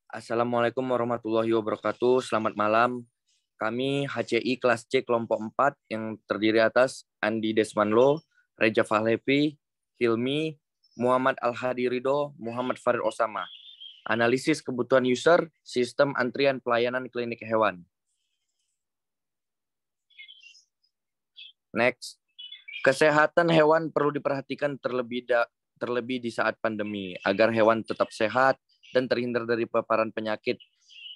Assalamualaikum warahmatullahi wabarakatuh. Selamat malam. Kami HCI kelas C kelompok 4 yang terdiri atas Andi Desmanlo, Reja Fahlevi, Hilmi, Muhammad Al-Hadi Ridho, Muhammad Farid Osama. Analisis kebutuhan user, sistem antrian pelayanan klinik hewan. Next. Kesehatan hewan perlu diperhatikan terlebih di saat pandemi agar hewan tetap sehat dan terhindar dari paparan penyakit.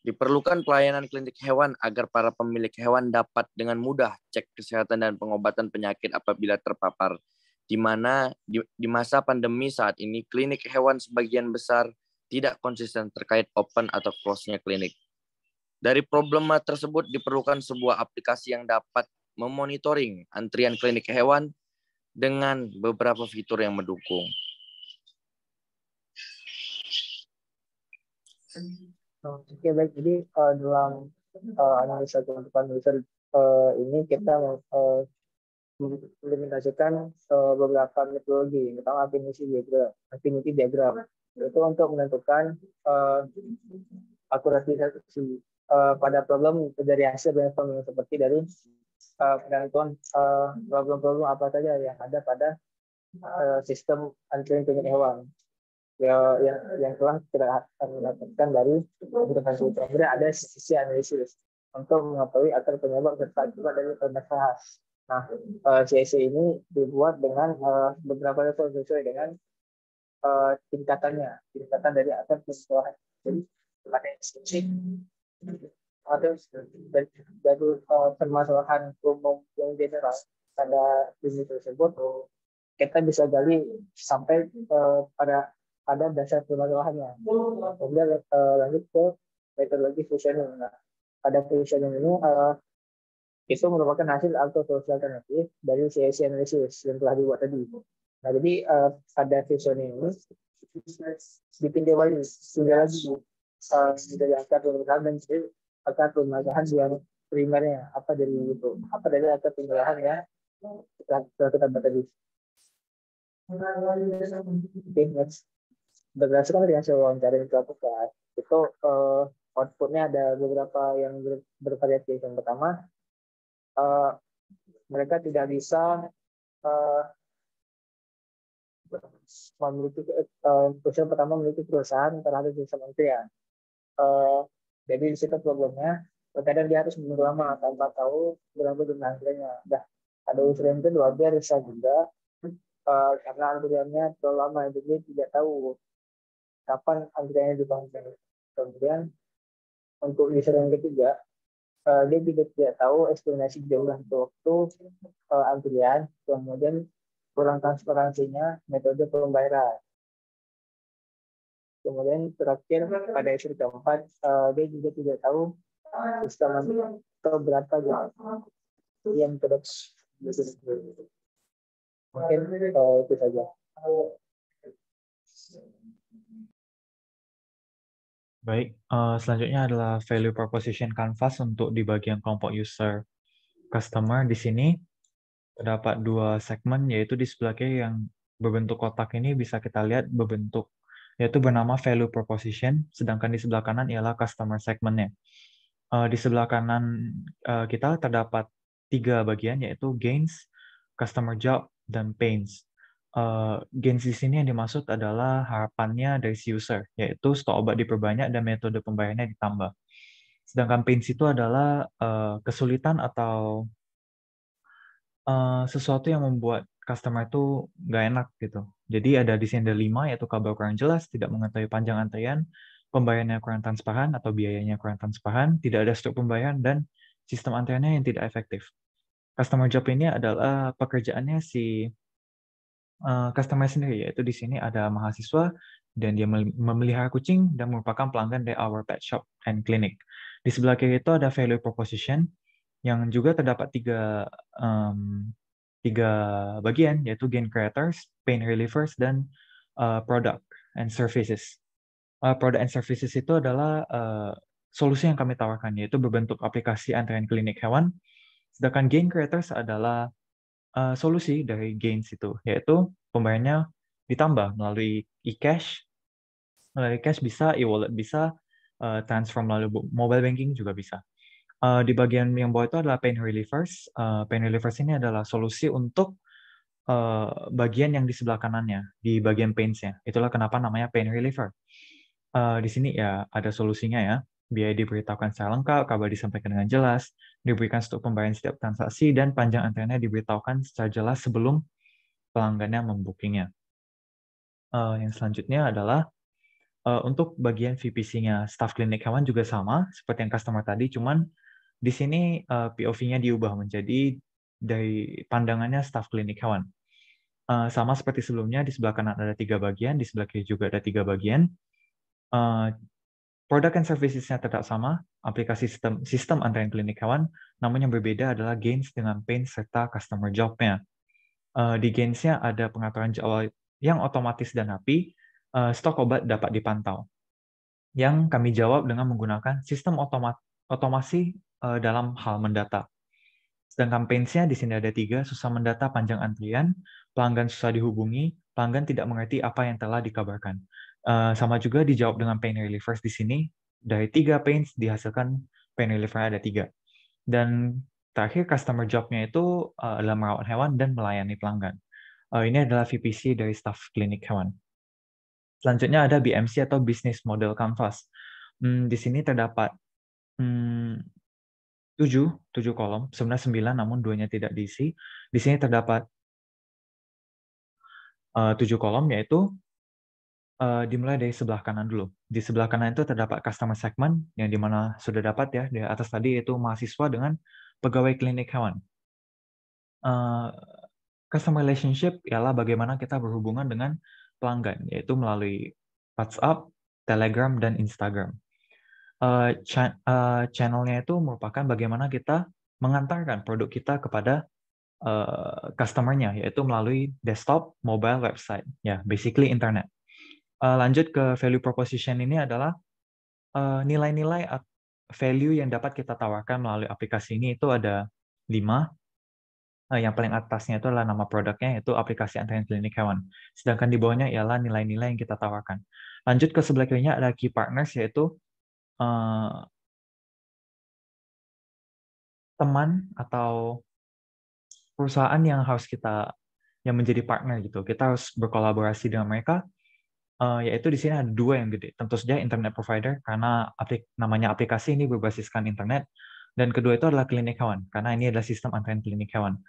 Diperlukan pelayanan klinik hewan agar para pemilik hewan dapat dengan mudah cek kesehatan dan pengobatan penyakit apabila terpapar. Di mana di masa pandemi saat ini klinik hewan sebagian besar tidak konsisten terkait open atau close-nya klinik. Dari problema tersebut diperlukan sebuah aplikasi yang dapat memonitoring antrian klinik hewan dengan beberapa fitur yang mendukung. Oke, baik. Jadi dalam analisa kebutuhan user ini kita mengimplementasikan beberapa metodologi. Yang pertama affinity diagram. Itu untuk menentukan akurasi pada problem dari hasil brainstorming seperti dari penentuan problem-problem apa saja yang ada pada sistem antrian klinik hewan. Yang telah kita dapatkan dari intervensi. Kemudian ada sisi analisis untuk mengetahui akar penyebab serta akibat dari permasalahan. Nah, CIC ini dibuat dengan beberapa level sesuai dengan tingkatan dari akar permasalahan. Jadi ada sisi atau dari permasalahan umum yang general pada ini tersebut, kita bisa gali sampai pada dasar permasalahannya. Kemudian lanjut ke metodologi fusioning. Nah, pada fusioning ini itu merupakan hasil auto-solusi alternatif dari CIC analysis yang telah dibuat tadi. Nah, jadi pada fusioning ini ditinjau lagi dari akar permasalahan dan akar permasalahan yang primernya apa dari akar permasalahan ya kita tadi. Berdasarkan dari hasil wawancara yang dilakukan, itu outputnya ada beberapa yang bervariatif. Yang pertama, mereka tidak bisa memiliki perusahaan terhadap sistem antrian. Jadi di situ problemnya, terkadang dia harus menunggu lama tanpa tahu berapa jumlah antriannya. Ada unsur yang kedua, dia bisa juga karena antriannya terlalu lama, jadi tidak tahu kapan antriannya dibangun. Kemudian untuk user yang ketiga, dia juga tidak tahu estimasi jumlah waktu antrian, kemudian kurang transparansinya metode pembayaran. Kemudian terakhir pada user keempat, dia juga tidak tahu sistem atau berapa yang terus. Mungkin itu saja. Baik, selanjutnya adalah value proposition canvas untuk di bagian kelompok user customer. Di sini terdapat dua segmen, yaitu di sebelah kiri yang berbentuk kotak ini bisa kita lihat berbentuk, yaitu bernama value proposition, sedangkan di sebelah kanan ialah customer segmentnya. Di sebelah kanan kita terdapat tiga bagian, yaitu gains, customer job, dan pains. Gains di sini yang dimaksud adalah harapannya dari si user, yaitu stok obat diperbanyak dan metode pembayarannya ditambah. Sedangkan pains itu adalah kesulitan atau sesuatu yang membuat customer itu nggak enak gitu. Jadi ada di sini ada 5, yaitu kabar kurang jelas, tidak mengetahui panjang antrean, pembayarannya kurang transparan atau biayanya kurang transparan, tidak ada stok pembayaran, dan sistem antreannya yang tidak efektif. Customer job ini adalah pekerjaannya si customer sendiri, yaitu di sini ada mahasiswa dan dia memelihara kucing dan merupakan pelanggan dari Our Pet Shop and Clinic. Di sebelah kiri itu ada value proposition yang juga terdapat tiga bagian, yaitu gain creators, pain relievers, dan product and services. Product and services itu adalah solusi yang kami tawarkan, yaitu berbentuk aplikasi antrian klinik hewan. Sedangkan gain creators adalah solusi dari gains itu, yaitu pembayarannya ditambah melalui e-cash, bisa, e-wallet bisa, transfer melalui mobile banking juga bisa. Di bagian yang bawah itu adalah pain relievers. Pain relievers ini adalah solusi untuk bagian yang di sebelah kanannya, di bagian pains-nya. Itulah kenapa namanya pain reliever. Di sini ya ada solusinya ya. Biaya diberitahukan secara lengkap, kabar disampaikan dengan jelas, diberikan stok pembayaran setiap transaksi, dan panjang antriannya diberitahukan secara jelas sebelum pelanggannya membookingnya. Yang selanjutnya adalah untuk bagian VPC-nya. Staff klinik hewan juga sama, seperti yang customer tadi, cuman di sini POV-nya diubah menjadi dari pandangannya staff klinik hewan. Sama seperti sebelumnya, di sebelah kanan ada 3 bagian, di sebelah kiri juga ada 3 bagian. Produk and services-nya tetap sama, aplikasi sistem antrian klinik hewan, namun yang berbeda adalah gains dengan pain serta customer job-nya. Di gains-nya ada pengaturan jadwal yang otomatis dan rapi, stok obat dapat dipantau. Yang kami jawab dengan menggunakan sistem otomasi dalam hal mendata. Sedangkan pains-nya di sini ada 3, susah mendata, panjang antrian, pelanggan susah dihubungi, pelanggan tidak mengerti apa yang telah dikabarkan. Sama juga dijawab dengan pain relievers di sini, dari 3 pains dihasilkan pain reliever ada 3. Dan terakhir customer job-nya itu adalah merawat hewan dan melayani pelanggan. Ini adalah VPC dari staff klinik hewan. Selanjutnya ada BMC atau Business Model Canvas. Di sini terdapat 7 kolom, sebenarnya 9 namun 2-nya tidak diisi. Di sini terdapat 7 kolom, yaitu dimulai dari sebelah kanan dulu. Di sebelah kanan itu terdapat customer segment, yang dimana sudah dapat ya, di atas tadi yaitu mahasiswa dengan pegawai klinik hewan. Customer relationship ialah bagaimana kita berhubungan dengan pelanggan, yaitu melalui WhatsApp, Telegram, dan Instagram. Channel-nya itu merupakan bagaimana kita mengantarkan produk kita kepada customer-nya, yaitu melalui desktop, mobile, website, ya, basically internet. Lanjut ke value proposition, ini adalah nilai-nilai value yang dapat kita tawarkan melalui aplikasi ini. Itu ada 5. Yang paling atasnya itu adalah nama produknya, yaitu aplikasi antrian klinik hewan. Sedangkan di bawahnya ialah nilai-nilai yang kita tawarkan. Lanjut ke sebelah kirinya ada key partners, yaitu teman atau perusahaan yang harus yang menjadi partner gitu. Kita harus berkolaborasi dengan mereka. Yaitu di sini ada 2 yang gede. Tentu saja internet provider, karena namanya aplikasi ini berbasiskan internet. Dan kedua itu adalah klinik hewan, karena ini adalah sistem antrian klinik hewan.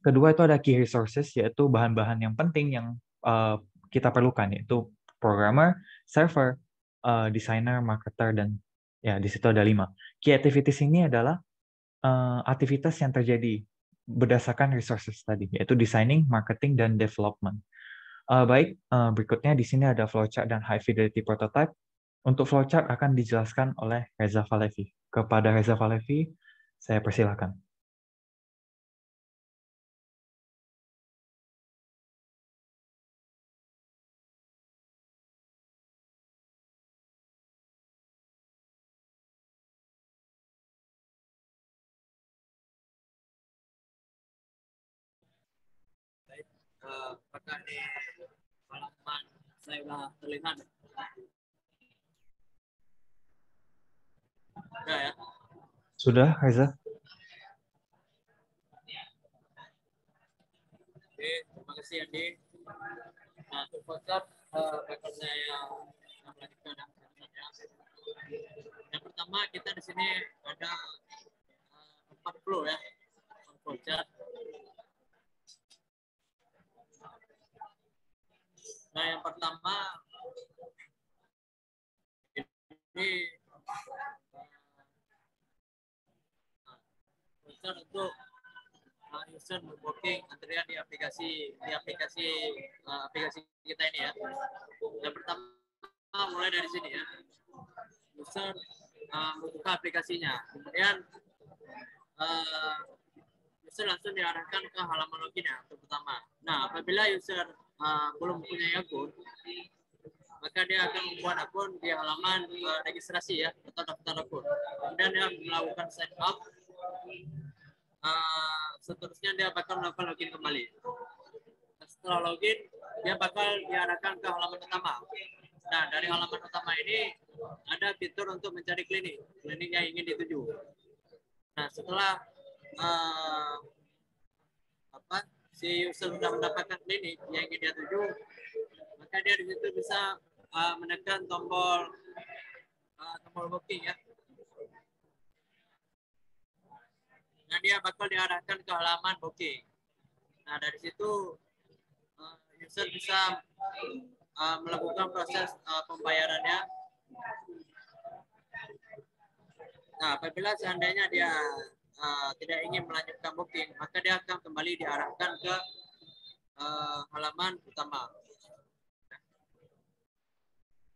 Kedua itu ada key resources, yaitu bahan-bahan yang penting yang kita perlukan, yaitu programmer, server, designer, marketer, dan ya di situ ada 5. Key activities ini adalah aktivitas yang terjadi berdasarkan resources tadi, yaitu designing, marketing, dan development. Berikutnya di sini ada flowchart dan high fidelity prototype. Untuk flowchart akan dijelaskan oleh Reza Valevi. Kepada Reza Valevi, saya persilakan. Apakah di halaman saya sudah terlihat? Sudah ya? Sudah, Reza? Oke, terima kasih Andi. Nah, untuk WhatsApp bakal saya lanjutkan saja. Yang pertama kita di sini ada 4 flow ya, WhatsApp. Nah, yang pertama ini user untuk user booking antrian di aplikasi kita ini ya. Yang pertama mulai dari sini ya. User membuka aplikasinya, kemudian user langsung diarahkan ke halaman login ya, untuk pertama. Nah, apabila user belum mempunyai akun, maka dia akan membuat akun di halaman registrasi ya, atau daftar akun. Kemudian dia melakukan sign up. Seterusnya dia bakal melakukan login kembali. Setelah login, dia bakal diarahkan ke halaman pertama. Nah, dari halaman utama ini ada fitur untuk mencari klinik yang ingin dituju. Nah, setelah si user sudah mendapatkan klinik yang ingin dia tuju, maka dia di situ bisa menekan tombol booking ya. Nah, dia bakal diarahkan ke halaman booking. Nah, dari situ user bisa melakukan proses pembayarannya. Nah, apabila seandainya dia tidak ingin melanjutkan booking, maka dia akan kembali diarahkan ke halaman utama.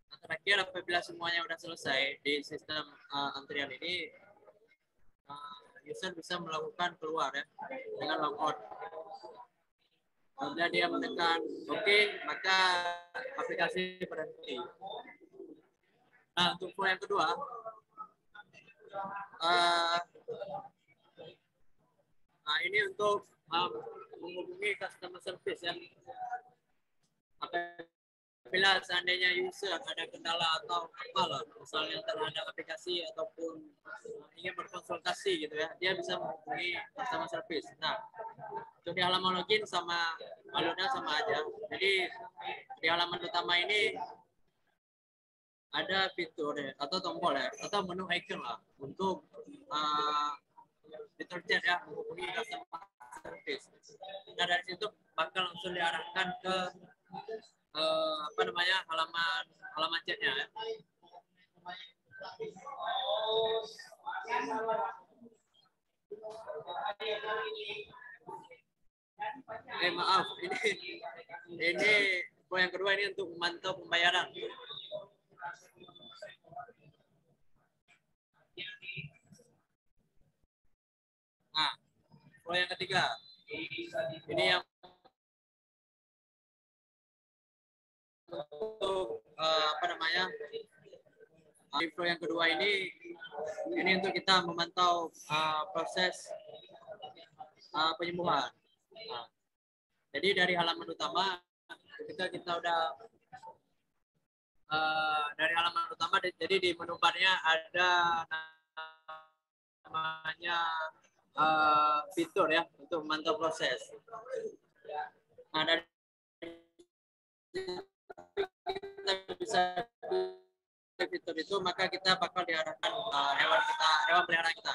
Nah, terakhir, apabila semuanya sudah selesai di sistem antrian ini, user bisa melakukan keluar ya dengan logout. Apabila dia menekan booking, maka aplikasi berhenti. Nah, untuk flow yang kedua, nah ini untuk menghubungi customer service ya. Apabila seandainya user ada kendala atau apalah, misalnya terhadap aplikasi ataupun ingin berkonsultasi gitu ya, dia bisa menghubungi customer service. Nah, untuk di halaman login sama alurnya sama aja. Jadi di halaman utama ini ada fitur ya, atau tombol ya, atau menu icon lah untuk fitur chat ya, menghubungi customer service. Nah, dari situ bakal langsung diarahkan ke halaman chatnya ya. Maaf, ini poin yang kedua ini untuk memantau pembayaran. Nah, poin yang ketiga, ini yang untuk di flow yang kedua ini untuk kita memantau proses penyembuhan. Nah, jadi dari halaman utama, ketika kita udah dari halaman utama, jadi di menu barnya ada namanya fitur ya untuk memantau proses. Nah, dari kita bisa fitur itu, maka kita bakal diarahkan hewan peliharaan kita.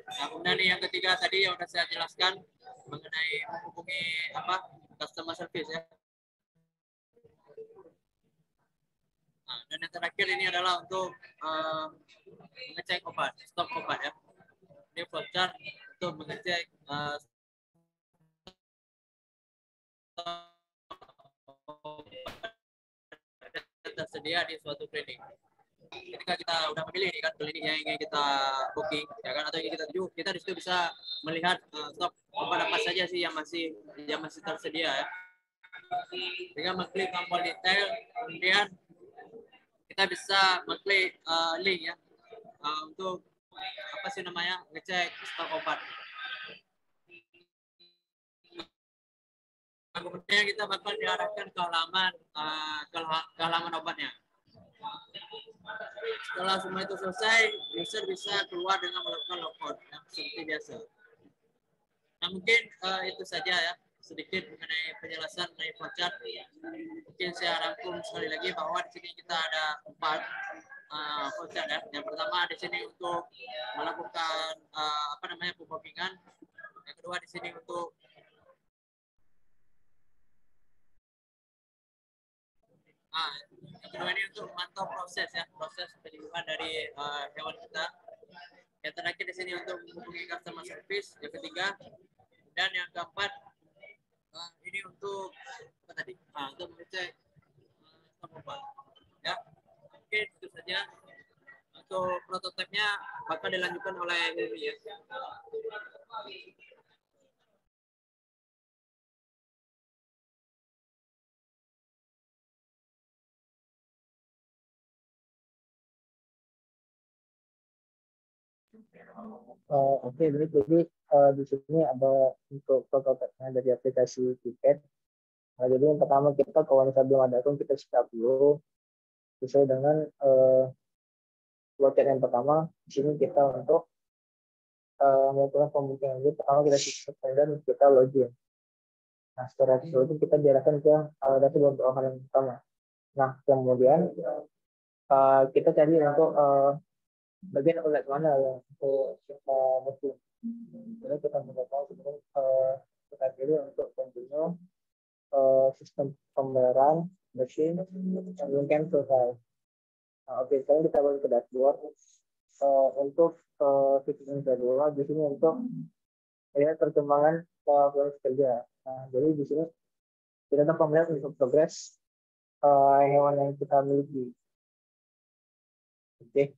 Nah, kemudian yang ketiga tadi yang sudah saya jelaskan mengenai menghubungi customer service ya. Nah, dan yang terakhir ini adalah untuk mengecek obat, stok obat ya. Ini flowchart untuk mengecek tersedia di suatu klinik. Ketika kita udah memilih kan klinik yang ingin kita booking ya kan, atau ingin kita tuju, kita di situ bisa melihat stok obat apa saja sih yang masih tersedia ya. Dengan mengklik tombol detail, kemudian kita bisa mengklik link ya untuk ngecek stok obat. Kemudian kita bakal diarahkan ke halaman obatnya. Setelah semua itu selesai, user bisa keluar dengan melakukan logout yang seperti biasa. Nah, mungkin itu saja ya, sedikit mengenai penjelasan mengenai flowchart. Mungkin saya rangkum sekali lagi bahwa di sini kita ada 4 flowchart ya. Yang pertama di sini untuk melakukan pembookingan. Yang kedua di sini untuk yang kedua ini untuk memantau proses penyembuhan dari hewan kita. Yang terakhir di sini untuk menghubungi customer service. Yang ketiga, dan yang keempat ini untuk untuk mengecek stok obat. Ya, oke, itu saja. Untuk prototipenya bakal dilanjutkan oleh Hilmi ya. Oke, jadi di sini ada untuk prototipnya dari aplikasi tiket. Nah, jadi yang pertama kita kalau misalnya belum ada akun kita setup dulu sesuai dengan workload yang pertama. Di sini kita untuk melakukan pembuktian ini pertama kita sistem dan kita login. Nah, setelah itu kita diarahkan ke dashboard hal yang pertama. Nah, kemudian kita cari untuk bagian outlet mana yang untuk kita butuh. Jadi kita menggunakan kita pilih untuk continue sistem pembayaran mesin dan cancel file. Nah, oke, sekarang kita balik ke dashboard untuk sistem kedua di sini untuk melihat perkembangan proses kerja. Nah, jadi di sini kita dapat melihat untuk progres hewan yang kita miliki. Oke.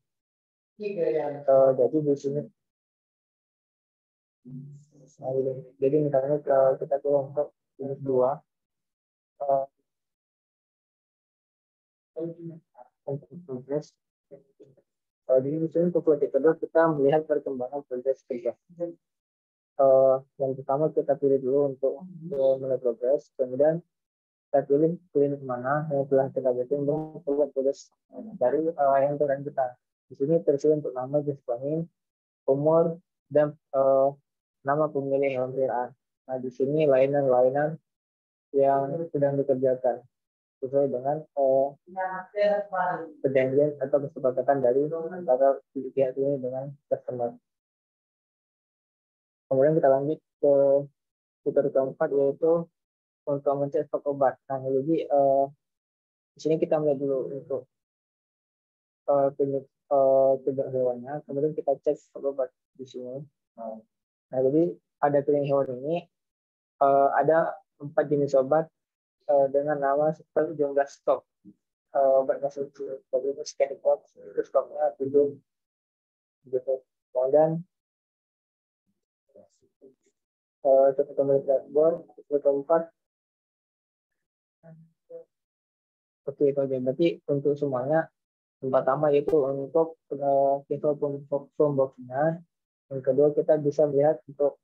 Jadi di sini jadi misalnya kita pilih untuk jenis 2 untuk progres. Jadi di sini untuk project kedua kita melihat perkembangan progres kerja. Yang pertama kita pilih dulu untuk mulai progres, kemudian kita pilih klinik mana yang telah kita bikin untuk progres dari yang terang kita. Di sini tersedia untuk nama, jenis kelamin, umur, dan nama pemilik hewan peliharaan. Nah, di sini lainan-lainan yang sedang dikerjakan sesuai dengan perjanjian atau kesepakatan dari antara pihak ini dengan customer. Kemudian kita lanjut ke fitur keempat yaitu untuk mencek stok obat. Nah, jadi di sini kita melihat dulu untuk klinik hewannya, kemudian kita cek stok obat di sini. Nah, jadi ada klinik hewan ini ada 4 jenis obat dengan nama seperti jumlah stok obatnya seperti itu scanning box itu stoknya 7 gitu. Kemudian kita kembali ke dashboard keempat. Oke, itu aja. Berarti untuk semuanya yang pertama yaitu untuk info form box-nya. Yang kedua kita bisa melihat untuk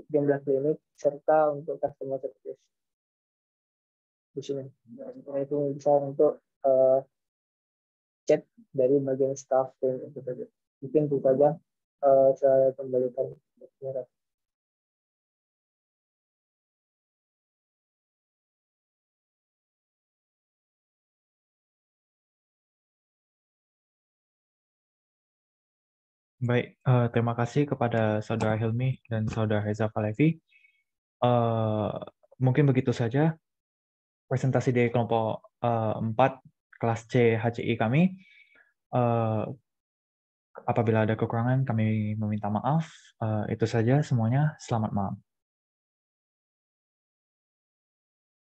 jumlah klinik serta untuk customer service di sini. Nah, itu bisa untuk chat dari bagian staff itu saja. Mungkin itu saja saya kembalikan. Baik, terima kasih kepada Saudara Hilmi dan Saudara Reza Falevi. Mungkin begitu saja presentasi dari kelompok 4 kelas C HCI kami. Apabila ada kekurangan, kami meminta maaf. Itu saja semuanya. Selamat malam.